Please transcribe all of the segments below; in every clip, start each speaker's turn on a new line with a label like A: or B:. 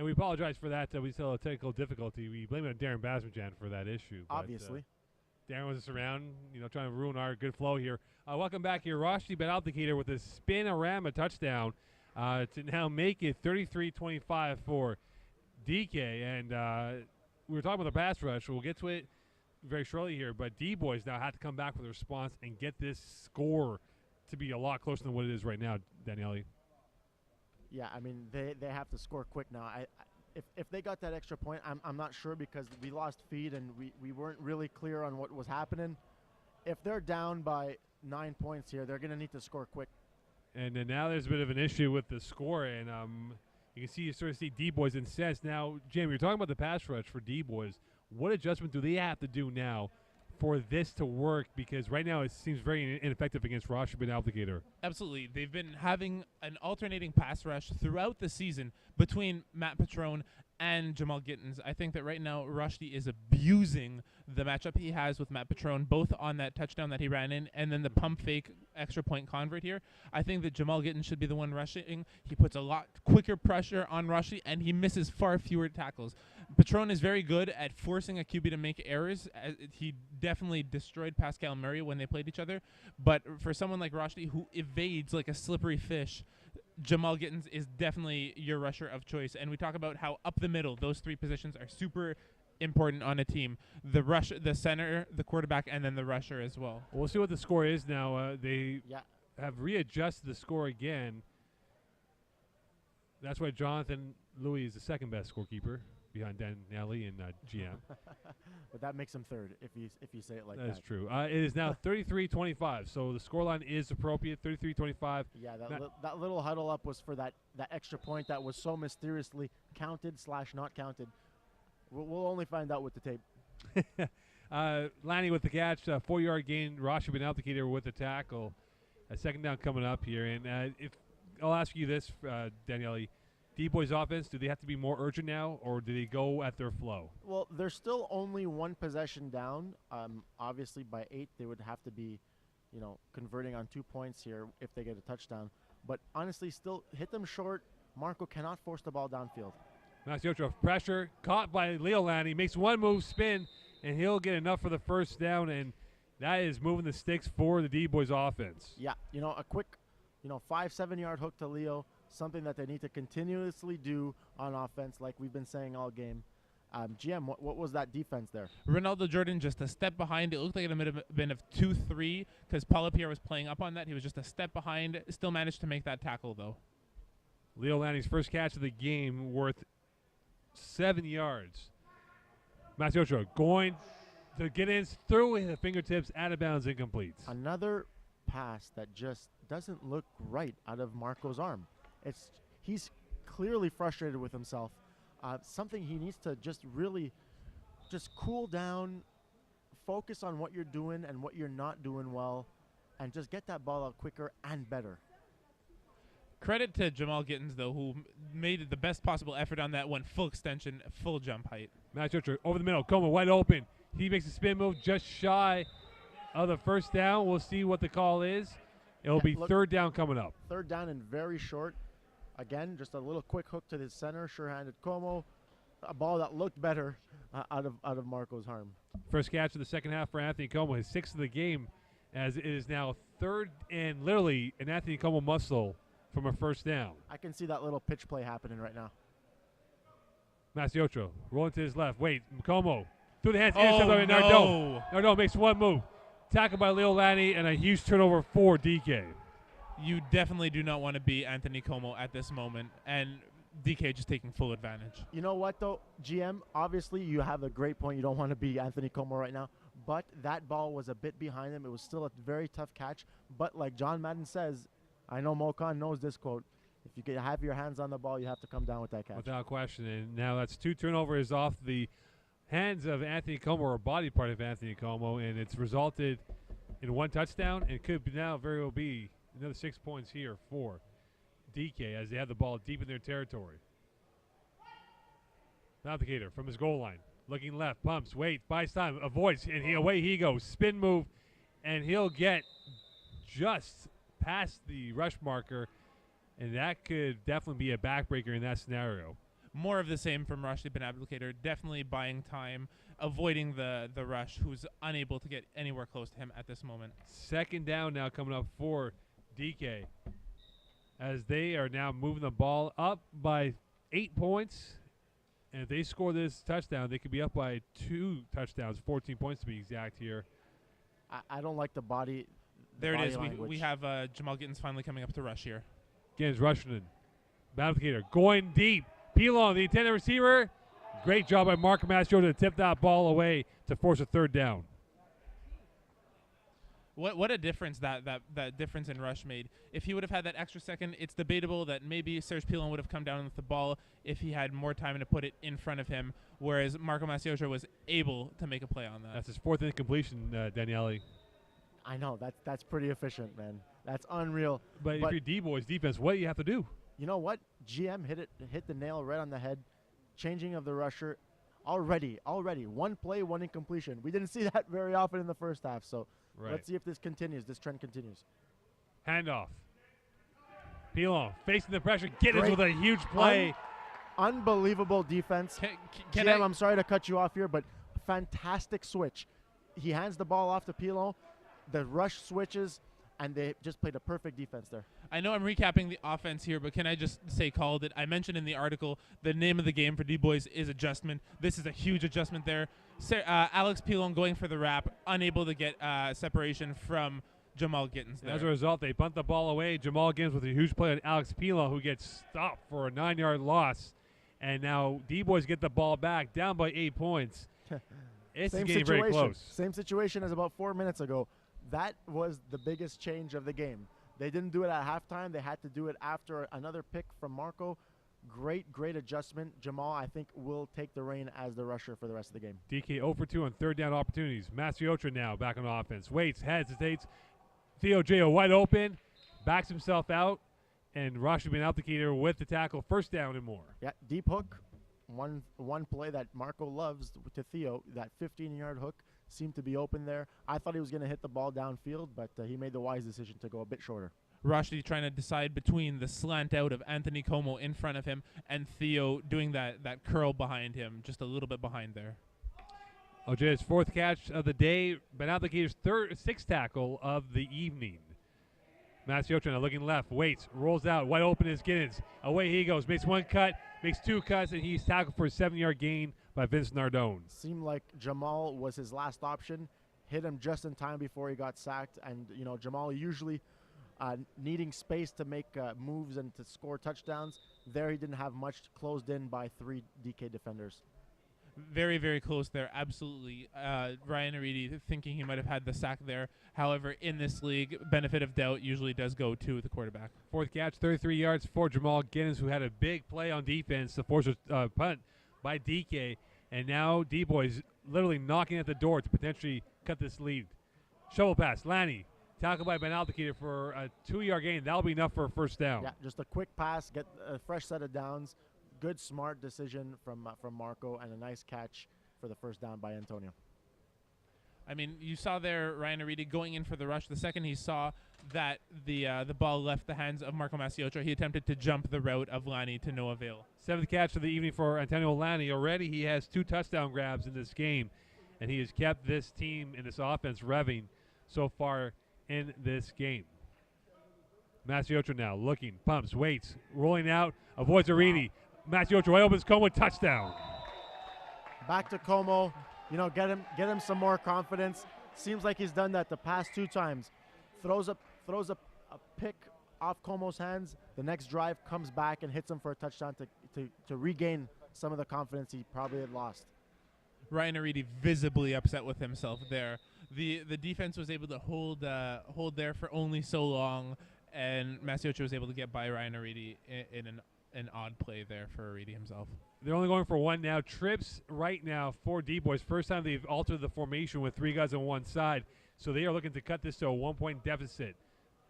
A: And we apologize for that. We still had a technical difficulty. We blame it on Darren Basmajan for that issue.
B: Obviously.
A: Darren was around, trying to ruin our good flow here. Welcome back here. Rashdi Benaltikater with a spin-a-rama touchdown to now make it 33-25 for DK. And we were talking about the pass rush. We'll get to it very shortly here. But D-Boys now have to come back with a response and get this score to be a lot closer than what it is right now, Daniele.
B: Yeah, I mean, they have to score quick now. If they got that extra point, I'm not sure because we lost feed and we weren't really clear on what was happening. If they're down by 9 points here, they're going to need to score quick.
A: And then now there's a bit of an issue with the score, and you sort of see D-Boys incensed. Now, Jim, you're talking about the pass rush for D-Boys. What adjustment do they have to do now for this to work? Because right now it seems very ineffective against Rashdi Benaltikater.
C: Absolutely. They've been having an alternating pass rush throughout the season between Matt Patrone and Jamal Gittens. I think that right now Rashdi is abusing the matchup he has with Matt Patrone, both on that touchdown that he ran in and then the pump fake extra point convert here. I think that Jamal Gittens should be the one rushing. He puts a lot quicker pressure on Rashdi, and he misses far fewer tackles. Patrone is very good at forcing a QB to make errors. He definitely destroyed Pascal Murray when they played each other. But for someone like Rashdi who evades like a slippery fish, Jamal Gittens is definitely your rusher of choice. And we talk about how up the middle, those three positions are super important on a team. The rush, the center, the quarterback, and then the rusher as well.
A: We'll see what the score is now. They have readjusted the score again. That's why Jonathan Louis is the second best scorekeeper behind Daniele and GM.
B: But that makes him third if you say it like that.
A: That is true. It is now 33-25, so the scoreline is appropriate, 33-25.
B: Yeah, that little huddle up was for that extra point that was so mysteriously counted/not counted. We'll only find out with the tape.
A: Lanny with the catch, 4-yard gain. Rashdi Benaltikater with the tackle. A second down coming up here. And if I'll ask you this, Daniele, D-Boys offense, do they have to be more urgent now, or do they go at their flow?
B: Well, they're still only one possession down. Obviously, by 8, they would have to be, converting on 2 points here if they get a touchdown. But honestly, still hit them short. Marco cannot force the ball downfield.
A: Masiocho, pressure, caught by Leo Lanny, makes one move, spin, and he'll get enough for the first down, and that is moving the sticks for the D-Boys offense.
B: Yeah, a quick, 5-7 yard hook to Leo, something that they need to continuously do on offense like we've been saying all game. GM, what was that defense there?
C: Ronaldo Jordan just a step behind. It looked like it might have been of 2-3 because Paula Pierre was playing up on that. He was just a step behind, still managed to make that tackle, though.
A: Leo Lanny's first catch of the game worth 7 yards. Masiocho going to get in through the fingertips, out of bounds, incomplete.
B: Another pass that just doesn't look right out of Marco's arm. He's clearly frustrated with himself. Something he needs to just really cool down, focus on what you're doing and what you're not doing well, and just get that ball out quicker and better.
C: Credit to Jamal Gittens, though, who made the best possible effort on that one, full extension, full jump height.
A: Masiocho over the middle, Como wide open. He makes a spin move just shy of the first down. We'll see what the call is. It'll be third down coming up.
B: Third down and very short. Again, just a little quick hook to the center, sure-handed Como. A ball that looked better out of Marco's arm.
A: First catch of the second half for Anthony Como, his 6th of the game, as it is now third and literally an Anthony Como muscle from a first down.
B: I can see that little pitch play happening right now.
A: Masiocho rolling to his left. Wait, Como through the hands.
C: No,
A: makes one move. Tackled by Leo Lanny and a huge turnover for DK.
C: You definitely do not want to be Anthony Como at this moment, and DK just taking full advantage.
B: You know what, though, GM? Obviously, you have a great point. You don't want to be Anthony Como right now, but that ball was a bit behind him. It was still a very tough catch, but like John Madden says, I know Mokan knows this quote, if you can have your hands on the ball, you have to come down with that catch.
A: Without question, and now that's 2 turnovers off the hands of Anthony Como, or body part of Anthony Como, and it's resulted in 1 touchdown, and could now very well be another 6 points here for DK as they have the ball deep in their territory. Benaltikater from his goal line, looking left, pumps, waits, buys time, avoids, and away he goes. Spin move, and he'll get just past the rush marker, and that could definitely be a backbreaker in that scenario.
C: more of the same from Rushdie Ben Abdelkader, definitely buying time, avoiding the rush, who's unable to get anywhere close to him at this moment.
A: Second down now coming up for DK, as they are now moving the ball up by 8 points. And if they score this touchdown, they could be up by 2 touchdowns, 14 points to be exact here.
B: I don't like the body.
C: There it is.
B: Language.
C: We have Jamal Gittens finally coming up to rush here.
A: Gittens rushing in. Abdelkader going deep. Pilon, the intended receiver. Great job by Marco Massio to tip that ball away to force a third down.
C: What a difference that difference in rush made. If he would have had that extra second, it's debatable that maybe Serge Pilon would have come down with the ball if he had more time to put it in front of him, whereas Marco Massio was able to make a play on that.
A: That's his 4th incompletion, Daniele.
B: I know, that's pretty efficient, man. That's unreal.
A: But if you're D-Boys defense, what do you have to do?
B: You know what? GM hit the nail right on the head. Changing of the rusher already. One play, 1 incompletion. We didn't see that very often in the first half, so let's see if this trend continues.
A: Handoff. Pilon facing the pressure. Gittens with a huge play.
B: Unbelievable defense. GM, I'm sorry to cut you off here, but fantastic switch. He hands the ball off to Pilon. The rush switches, and they just played a perfect defense there.
C: I know I'm recapping the offense here, but can I just say called it? I mentioned in the article the name of the game for D-Boys is adjustment. This is a huge adjustment there. Alex Pilon going for the wrap, unable to get separation from Jamal Gittens there.
A: As a result, they bunt the ball away. Jamal Gittens with a huge play on Alex Pilon, who gets stopped for a 9-yard loss. And now D-Boys get the ball back, down by 8 points. It's getting very close.
B: Same situation as about 4 minutes ago. That was the biggest change of the game. They didn't do it at halftime. They had to do it after another pick from Marco. Great adjustment. Jamal, I think, will take the reign as the rusher for the rest of the game.
A: DK 0 for 2 on third down opportunities. Mastriotra now back on offense. Waits, hesitates. Theo J.O. wide open. Backs himself out. And Rushdie Ben Abdelkader with the tackle. First down and more.
B: Yeah, deep hook. One play that Marco loves to Theo, that 15-yard hook. Seemed to be open there. I thought he was going to hit the ball downfield, but he made the wise decision to go a bit shorter.
C: Rushdie trying to decide between the slant out of Anthony Como in front of him and Theo doing that curl behind him, just a little bit behind there.
A: OJ's 4th catch of the day. Ben Abdelkader's 6th tackle of the evening. Mastriotra looking left, waits, rolls out, wide open is Gittens. Away he goes, makes 1 cut, makes 2 cuts, and he's tackled for a 7-yard gain by Vince Nardone.
B: Seemed like Jamal was his last option. Hit him just in time before he got sacked. And, Jamal usually needing space to make moves and to score touchdowns. There he didn't have much, closed in by 3 DK defenders.
C: Very, very close there, absolutely. Ryan Aridi thinking he might have had the sack there. However, in this league, benefit of doubt usually does go to the quarterback.
A: 4th catch, 33 yards for Jamal Gittens, who had a big play on defense to force a punt by DK. And now D-Boys literally knocking at the door to potentially cut this lead. Shovel pass, Lanny. Tackled by Ben Abdelkader for a 2-yard gain. That'll be enough for a first down.
B: Yeah, just a quick pass, get a fresh set of downs. Good, smart decision from Marco, and a nice catch for the first down by Antonio.
C: I mean, you saw there Ryan Aridi going in for the rush. The second he saw that the ball left the hands of Marco Mastriotra, he attempted to jump the route of Lanny to no avail.
A: 7th catch of the evening for Antonio Lanny. Already he has 2 touchdown grabs in this game, and he has kept this team and this offense revving so far in this game. Mastriotra now looking, pumps, waits, rolling out, avoids Aridi. Wow. Mastriotra right opens Como, touchdown.
B: Back to Como. Get him some more confidence. Seems like he's done that the past 2 times. Throws a pick off Como's hands. The next drive comes back and hits him for a touchdown to regain some of the confidence he probably had lost.
C: Ryan Aridi visibly upset with himself there. The defense was able to hold there for only so long, and Mastriotra was able to get by Ryan Aridi in an odd play there for Aridi himself.
A: They're only going for 1 now. Trips right now for D-Boys. First time they've altered the formation with 3 guys on one side. So they are looking to cut this to a 1-point deficit.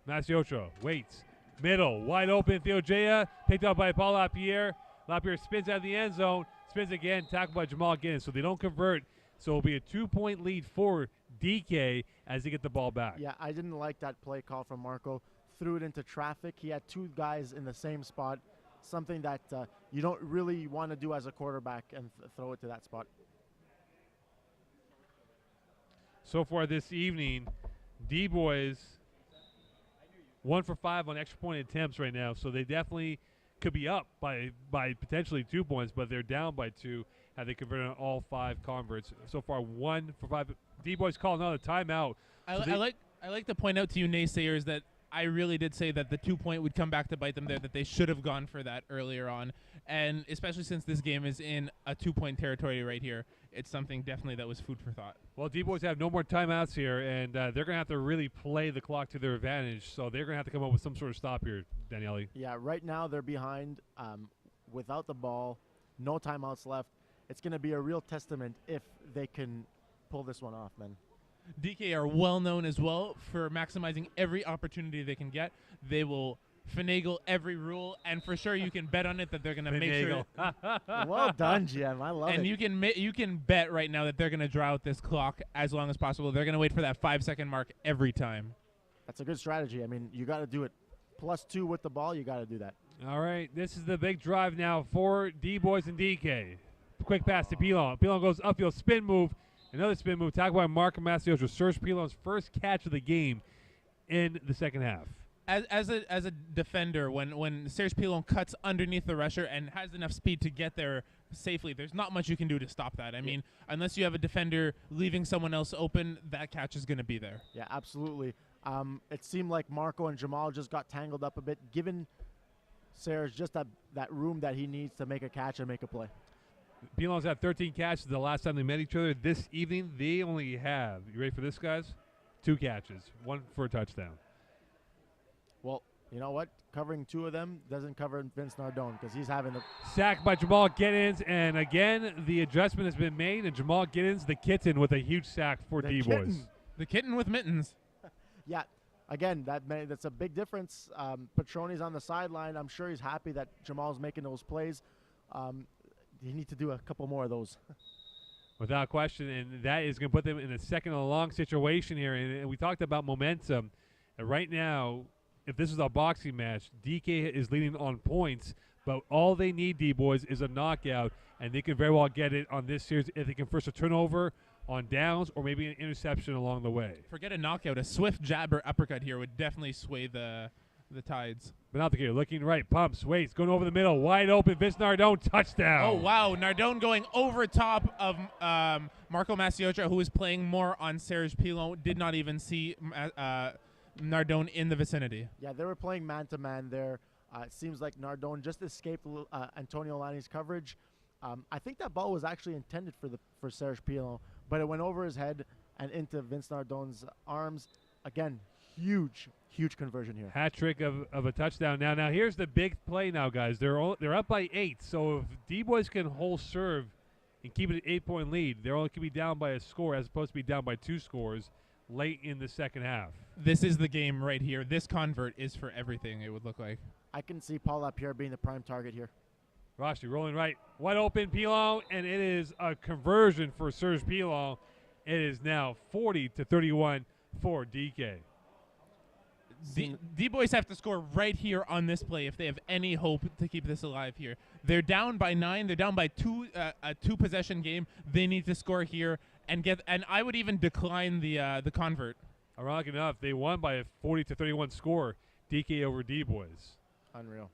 A: Mastriotra waits. Middle, wide open. Theogea picked up by Paul Lapierre. Lapierre spins out of the end zone. Spins again, tackled by Jamal Gittens. So they don't convert. So it'll be a 2-point lead for DK as they get the ball back.
B: Yeah, I didn't like that play call from Marco. Threw it into traffic. He had 2 guys in the same spot. something that you don't really want to do as a quarterback and throw it to that spot.
A: So far this evening, D-Boys 1 for 5 on extra point attempts right now, so they definitely could be up by potentially 2 points, but they're down by 2 had they converted on all 5 converts. So far 1 for 5. D-Boys call another timeout.
C: I like to point out to you naysayers that I really did say that the 2-point would come back to bite them there, that they should have gone for that earlier on. And especially since this game is in a 2-point territory right here, it's something definitely that was food for thought.
A: Well, D-Boys have no more timeouts here, and they're going to have to really play the clock to their advantage, so they're going to have to come up with some sort of stop here, Daniele.
B: Yeah, right now they're behind without the ball, no timeouts left. It's going to be a real testament if they can pull this one off, man.
C: DK are well known as well for maximizing every opportunity they can get. They will finagle every rule, and for sure you can bet on it that they're going to make sure.
B: Well done, Jim. I love it.
C: And you can bet right now that they're going to draw out this clock as long as possible. They're going to wait for that 5-second mark every time.
B: That's a good strategy. I mean, you got to do it. +2 with the ball, you got to do that.
A: All right, this is the big drive now for D-Boys and DK. Quick pass to Pilon. Pilon goes upfield, spin move. Another spin move. Tackled by Marco Masiocha. Serge Pilon's first catch of the game in the second half.
C: As a defender, when Serge Pilon cuts underneath the rusher and has enough speed to get there safely, there's not much you can do to stop that. I mean, unless you have a defender leaving someone else open, that catch is going to be there.
B: Yeah, absolutely. It seemed like Marco and Jamal just got tangled up a bit, giving Serge just that room that he needs to make a catch and make a play.
A: Pilon's had 13 catches the last time they met each other. This evening, they only have, you ready for this, guys? 2 catches, 1 for a touchdown.
B: Well, you know what? Covering 2 of them doesn't cover Vince Nardone because he's having the
A: sack by Jamal Giddens, and again, the adjustment has been made, and Jamal Giddens, the kitten, with a huge sack for D-Boys.
C: The kitten with mittens.
B: Yeah, again, that's a big difference. Petroni's on the sideline. I'm sure he's happy that Jamal's making those plays. You need to do a couple more of those.
A: Without question, and that is going to put them in a second and long situation here. And we talked about momentum. And right now, if this is a boxing match, DK is leading on points, but all they need, D-Boys, is a knockout, and they can very well get it on this series if they can first a turnover on downs or maybe an interception along the way.
C: Forget a knockout. A swift jab or uppercut here would definitely sway the tides.
A: Benalticator looking right, pumps, waits, going over the middle, wide open, Vince Nardone, touchdown.
C: Oh, wow. Nardone going over top of Marco Masiocha, who was playing more on Serge Pilon, did not even see Nardone in the vicinity.
B: Yeah, they were playing man-to-man there. It seems like Nardone just escaped Antonio Lani's coverage. I think that ball was actually intended for Serge Pilon, but it went over his head and into Vince Nardone's arms. Again, huge conversion here.
A: Hat trick of a touchdown. Now here's the big play now, guys. They're up by 8, so if D-Boys can hold serve and keep it an 8-point lead, they're only going to be down by a score as opposed to be down by 2 scores late in the second half.
C: This is the game right here. This convert is for everything, it would look like.
B: I can see Paul Lapierre being the prime target here.
A: Roshi rolling right, wide open, Pilon, and it is a conversion for Serge Pilon. It is now 40-31 for DK.
C: D-Boys have to score right here on this play if they have any hope to keep this alive here. They're down by 9. They're down by 2, a 2-possession game. They need to score here and get. And I would even decline the convert.
A: Ironic enough, they won by a 40-31 score. DK over D-Boys.
B: Unreal.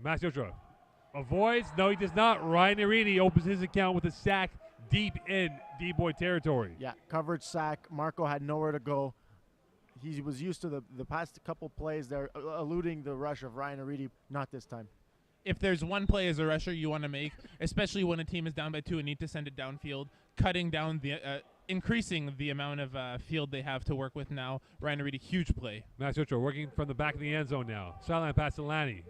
A: Masiocha avoids. No, he does not. Ryan Arini opens his account with a sack deep in D-Boy territory.
B: Yeah, coverage sack. Marco had nowhere to go. He was used to the past couple plays there, eluding the rush of Ryan Arini. Not this time.
C: If there's one play as a rusher you want to make, especially when a team is down by 2 and need to send it downfield, cutting down increasing the amount of field they have to work with now. Ryan Arini, huge play.
A: Masiocha working from the back of the end zone now. Sideline pass to Lanny.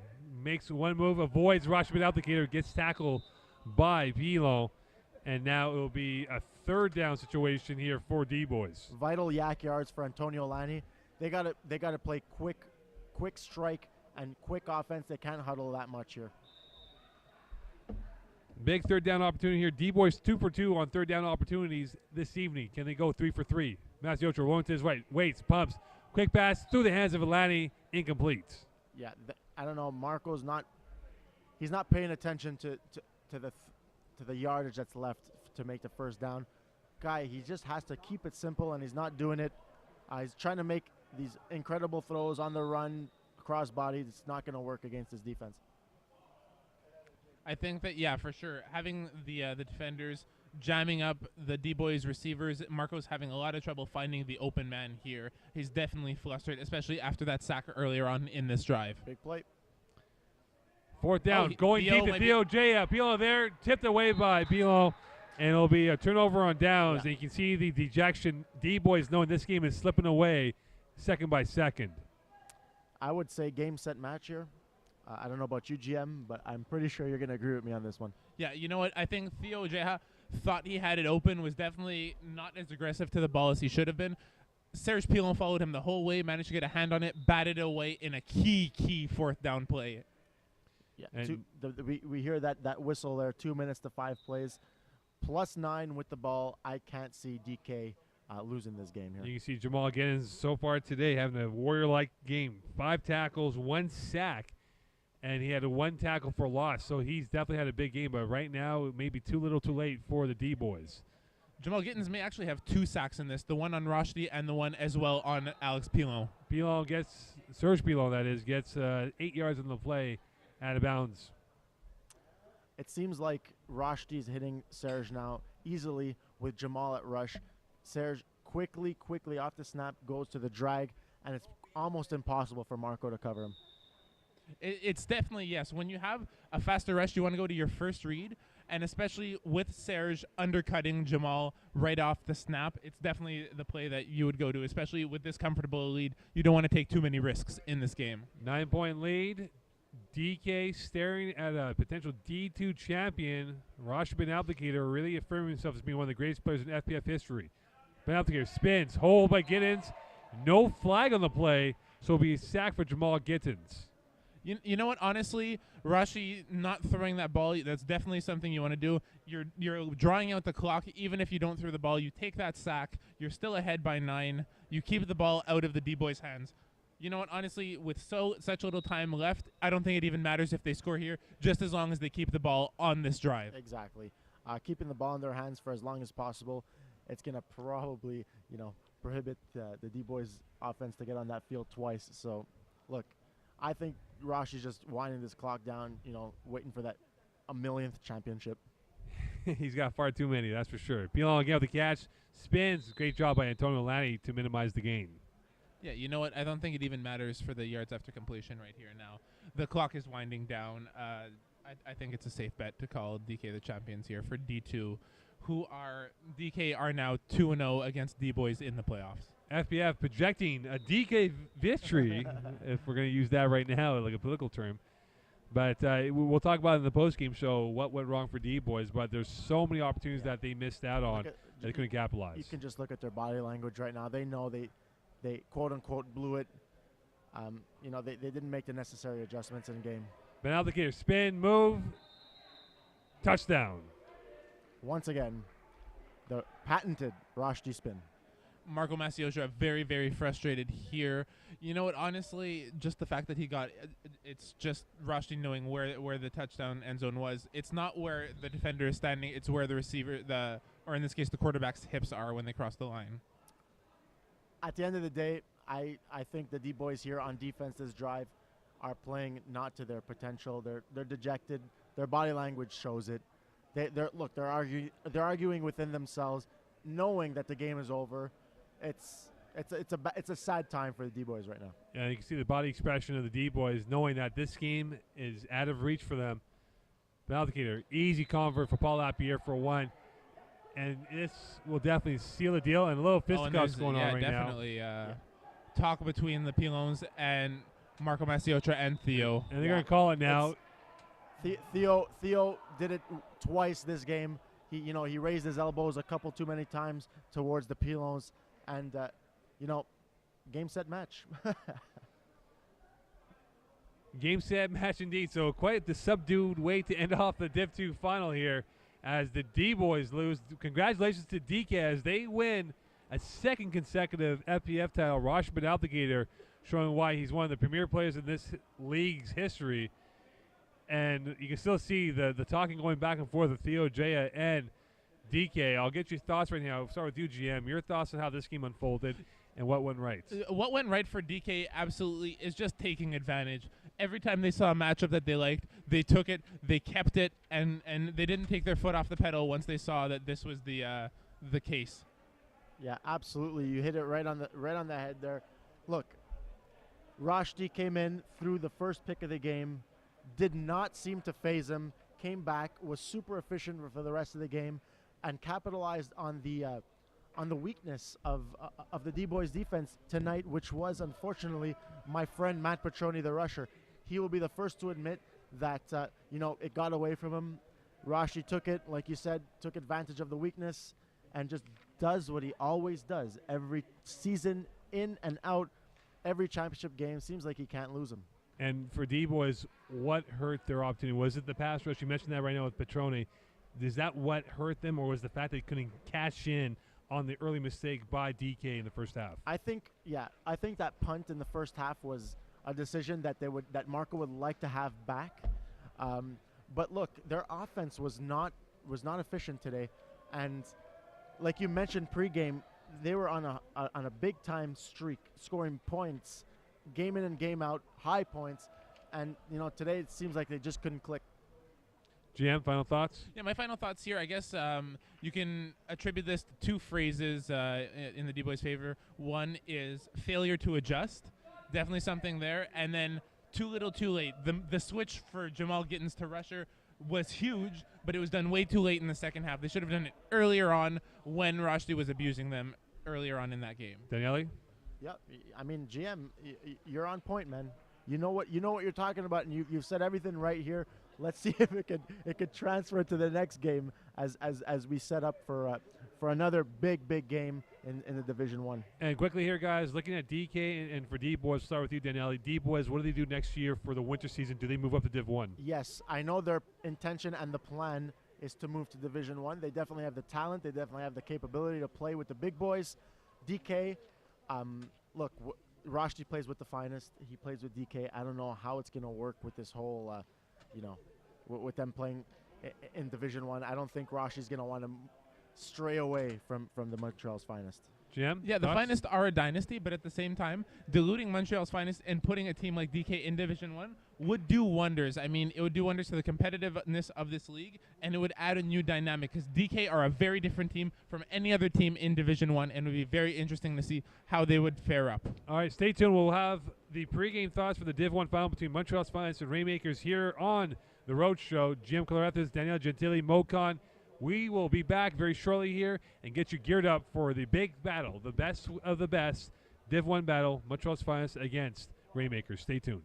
A: Makes one move, avoids Rosh Benalticator, gets tackled by Pilon, and now it will be a third down situation here for D-Boys.
B: Vital yak yards for Antonio Lani. They gotta play quick strike and quick offense. They can't huddle that much here.
A: Big third down opportunity here. D-Boys 2 for 2 on third down opportunities this evening. Can they go 3 for 3? Masiocha rolling to his right, waits, pumps, quick pass through the hands of Alani, incomplete.
B: Yeah, I don't know. Marco's not he's not paying attention to the yardage that's left to make the first down. Guy, he just has to keep it simple, and he's not doing it. He's trying to make these incredible throws on the run, cross body. It's not going to work against his defense.
C: I think that, yeah, for sure. Having the defenders jamming up the D-Boys receivers, Marco's having a lot of trouble finding the open man here. He's definitely flustered, especially after that sack earlier on in this drive.
B: Big play.
A: Fourth down, going deep to Theo J. Pilo there, tipped away by Pilo, and it'll be a turnover on downs.
B: Yeah.
A: And you can see the dejection. D-Boys knowing this game is slipping away second by second.
B: I would say game, set, match here. I don't know about you, GM, but I'm pretty sure you're going to agree with me on this one.
C: Yeah, you know what? I think Theo Jeha thought he had it open, was definitely not as aggressive to the ball as he should have been. Serge Pilon followed him the whole way, managed to get a hand on it, batted it away in a key fourth down play.
B: Yeah, we hear that whistle there, 2 minutes to 5 plays. +9 with the ball. I can't see DK losing this game here.
A: You can see Jamal Giddens so far today having a warrior-like game. 5 tackles, 1 sack, and he had a 1 tackle for loss. So he's definitely had a big game, but right now it may be too little too late for the D-Boys.
C: Jamal Gittens may actually have 2 sacks in this, the one on Roshdi and the one as well on Alex Pilon.
A: Pilon gets, Serge Pilon that is, gets 8 yards on the play out of bounds.
B: It seems like Roshdi's hitting Serge now easily with Jamal at rush. Serge quickly off the snap goes to the drag, and it's almost impossible for Marco to cover him.
C: It's definitely, yes. When you have a faster rush, you want to go to your first read, and especially with Serge undercutting Jamal right off the snap, it's definitely the play that you would go to, especially with this comfortable lead. You don't want to take too many risks in this game.
A: 9-point lead. DK staring at a potential D2 champion. Rosh Ben Applicator really affirming himself as being one of the greatest players in FPF history. Ben Applicator spins, hold by Gittens. No flag on the play, so it'll be a sack for Jamal Gittens.
C: You know what? Honestly, Rashi not throwing that ball, that's definitely something you want to do. You're drawing out the clock. Even if you don't throw the ball, you take that sack. You're still ahead by 9. You keep the ball out of the D-Boys' hands. You know what? Honestly, with such little time left, I don't think it even matters if they score here, just as long as they keep the ball on this drive.
B: Exactly. Keeping the ball in their hands for as long as possible. It's going to probably, prohibit the D-Boys offense to get on that field twice. So, look, I think Rashi's just winding this clock down, waiting for that 1,000,000th championship.
A: He's got far too many, that's for sure. Pilon again with the catch. Spins. Great job by Antonio Lanny to minimize the gain.
C: Yeah, you know what? I don't think it even matters for the yards after completion right here now. The clock is winding down. I think it's a safe bet to call DK the champions here for D2, DK are now 2-0 against D-Boys in the playoffs.
A: FPF projecting a DK victory, if we're going to use that right now, like a political term. But we'll talk about it in the postgame show what went wrong for D-Boys, but there's so many opportunities that they missed out on that they couldn't capitalize.
B: You can just look at their body language right now. They know they quote-unquote blew it. They didn't make the necessary adjustments in game.
A: Ben Applicator, spin, move, touchdown.
B: Once again, the patented Roshdi spin.
C: Marco Maciosha very, very frustrated here. You know what? Honestly, just the fact that he got it's just Roshdi knowing where the touchdown end zone was. It's not where the defender is standing. It's where the receiver, or in this case, the quarterback's hips are when they cross the line.
B: At the end of the day, I think the D-Boys here on defense this drive are playing not to their potential. They're dejected. Their body language shows it. They're arguing within themselves, knowing that the game is over. It's a sad time for the D-Boys right now.
A: Yeah, you can see the body expression of the D-Boys knowing that this game is out of reach for them. Ben Applicator, easy convert for Paul Lapierre for 1. And this will definitely seal the deal, and a little fisticuffs going on right
C: definitely,
A: now.
C: Talk between the Pilons and Marco Maciosha and Theo.
A: And they're going to call it now.
B: Theo did it twice this game. He raised his elbows a couple too many times towards the Pilons, and game, set, match.
A: Game, set, match indeed. So quite the subdued way to end off the Div 2 final here as the D-Boys lose. Congratulations to DK as they win a second consecutive FPF title. Rosh Ben Applicator showing why he's one of the premier players in this league's history. and you can still see the talking going back and forth with Theo Jaya and DK. I'll get your thoughts right now. I'll start with you, GM. Your thoughts on how this game unfolded and what went right.
C: What went right for DK absolutely is just taking advantage. Every time they saw a matchup that they liked, they took it, they kept it, and they didn't take their foot off the pedal once they saw that this was the case.
B: Yeah, absolutely. You hit it right on the head there. Look, Rushdie came in through the first pick of the game, did not seem to phase him, came back, was super efficient for the rest of the game, and capitalized on the weakness of the D-Boys defense tonight, which was unfortunately my friend Matt Petroni, the rusher. He will be the first to admit that it got away from him. Rushdie took it, like you said, took advantage of the weakness, and just does what he always does every season, in and out, every championship game. Seems like he can't lose them.
A: And for D-Boys, what hurt their opportunity? Was it the pass rush? You mentioned that right now with Petroni. Is that what hurt them, or was the fact they couldn't cash in on the early mistake by DK in the first half?
B: I think that punt in the first half was a decision that Marco would like to have back. But look, their offense was not efficient today, and like you mentioned pregame, they were on a big time streak, scoring points, game in and game out, high points, and today it seems like they just couldn't click.
A: GM, final thoughts?
C: Yeah, my final thoughts here, I guess you can attribute this to two phrases in the D-Boys' favor. One is failure to adjust, definitely something there, and then too little too late. The switch for Jamal Gittins to rusher was huge, but it was done way too late in the second half. They should have done it earlier on when Rushdie was abusing them earlier on in that game.
A: Daniele?
B: Yeah, I mean, GM, you're on point, man. You know what you're talking about, and you've said everything right here. Let's see if it could transfer to the next game as we set up for another big game in the Division 1.
A: And quickly here, guys, looking at DK and for D-Boys, start with you, Daniele. D-Boys, what do they do next year for the winter season? Do they move up to Div 1?
B: Yes, I know their intention and the plan is to move to Division 1. They definitely have the talent. They definitely have the capability to play with the big boys. DK, look, Rushdie plays with the finest. He plays with DK. I don't know how it's going to work with this whole, with them playing in Division 1. I don't think Rushdie's going to want to stray away from the Montreal's finest.
A: Jim?
C: Yeah, the
A: thoughts?
C: finest are a dynasty, but at the same time, diluting Montreal's finest and putting a team like DK in Division 1 would do wonders. I mean, it would do wonders to the competitiveness of this league, and it would add a new dynamic because DK are a very different team from any other team in Division 1, and it would be very interesting to see how they would fare up.
A: All right, stay tuned. We'll have the pregame thoughts for the Div 1 final between Montreal's finest and Rainmakers here on the Road Show. Jim Colorathis, Danielle Gentili, Mocon. We will be back very shortly here and get you geared up for the big battle, the best of the best, Div 1 battle, Montreal's finest against Rainmakers. Stay tuned.